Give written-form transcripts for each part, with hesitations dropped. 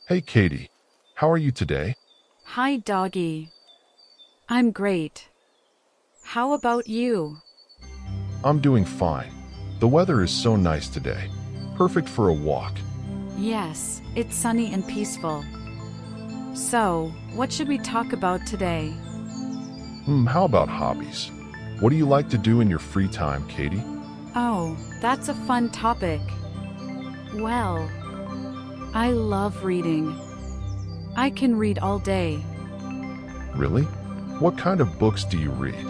Hey Katie, how are you today? Hi, doggy. I'm great. How about you? I'm doing fine. The weather is so nice today. Perfect for a walk. Yes, it's sunny and peaceful. So, what should we talk about today? How about hobbies? What do you like to do in your free time, Katie? Oh, that's a fun topic. Well, I love reading. I can read all day. Really? What kind of books do you read?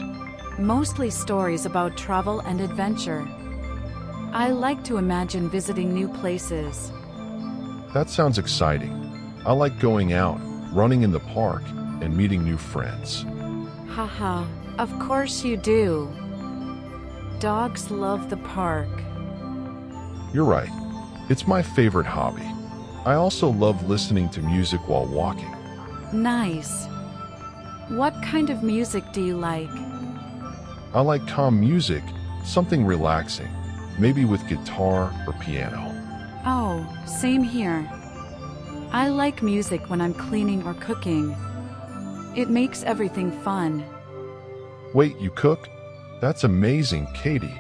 Mostly stories about travel and adventure. I like to imagine visiting new places. That sounds exciting. I like going out, running in the park, and meeting new friends. Haha, of course you do. Dogs love the park. You're right. It's my favorite hobby. I also love listening to music while walking. Nice. What kind of music do you like? I like calm music, something relaxing, maybe with guitar or piano. Oh, same here. I like music when I'm cleaning or cooking. It makes everything fun. Wait, you cook? That's amazing, Katie.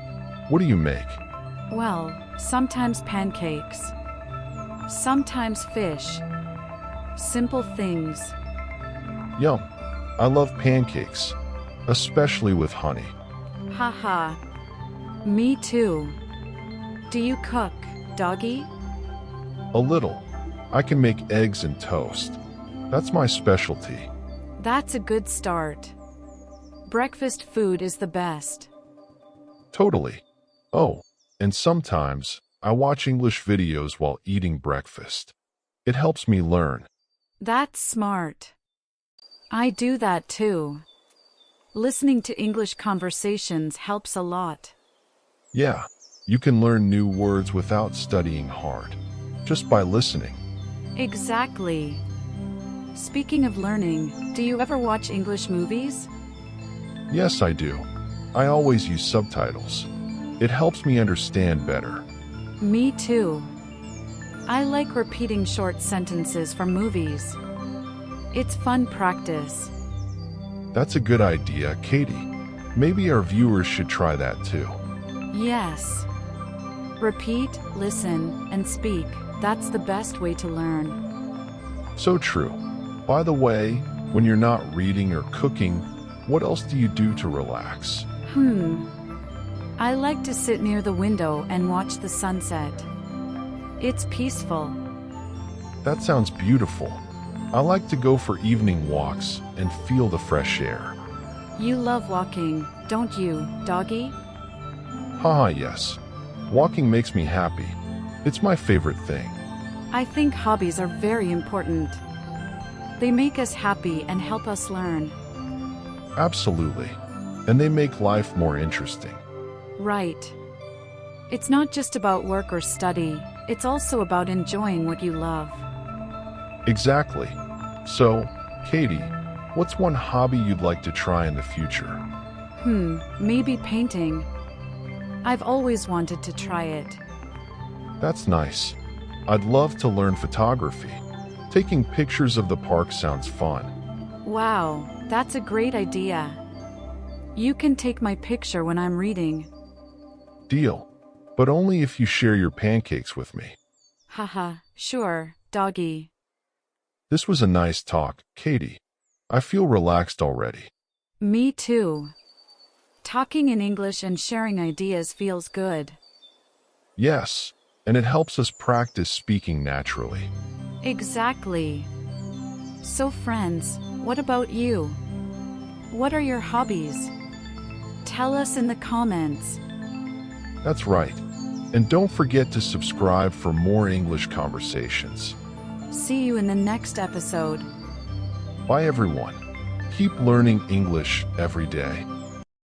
What do you make? Well, sometimes pancakes. Sometimes fish. Simple things. Yum. I love pancakes, especially with honey. Haha. Me too. Do you cook, doggy? A little. I can make eggs and toast. That's my specialty. That's a good start. Breakfast food is the best. Totally. Oh, and sometimes I watch English videos while eating breakfast. It helps me learn. That's smart. I do that too. Listening to English conversations helps a lot. Yeah, you can learn new words without studying hard, just by listening. Exactly. Speaking of learning, do you ever watch English movies? Yes, I do. I always use subtitles. It helps me understand better. Me too. I like repeating short sentences from movies. It's fun practice. That's a good idea, Katie. Maybe our viewers should try that too. Yes. Repeat, listen, and speak. That's the best way to learn. So true. By the way, when you're not reading or cooking, what else do you do to relax? I like to sit near the window and watch the sunset. It's peaceful. That sounds beautiful. I like to go for evening walks and feel the fresh air. You love walking, don't you, doggy? Haha, yes. Walking makes me happy. It's my favorite thing. I think hobbies are very important. They make us happy and help us learn. Absolutely. And they make life more interesting. Right. It's not just about work or study, it's also about enjoying what you love. Exactly. So, Katie, what's one hobby you'd like to try in the future? Maybe painting. I've always wanted to try it. That's nice. I'd love to learn photography. Taking pictures of the park sounds fun. Wow, that's a great idea. You can take my picture when I'm reading. Deal. But only if you share your pancakes with me. Haha, sure, doggy. This was a nice talk, Katie. I feel relaxed already. Me too. Talking in English and sharing ideas feels good. Yes, and it helps us practice speaking naturally. Exactly. So friends, what about you? What are your hobbies? Tell us in the comments. That's right. And don't forget to subscribe for more English conversations. See you in the next episode. Bye everyone. Keep learning English every day.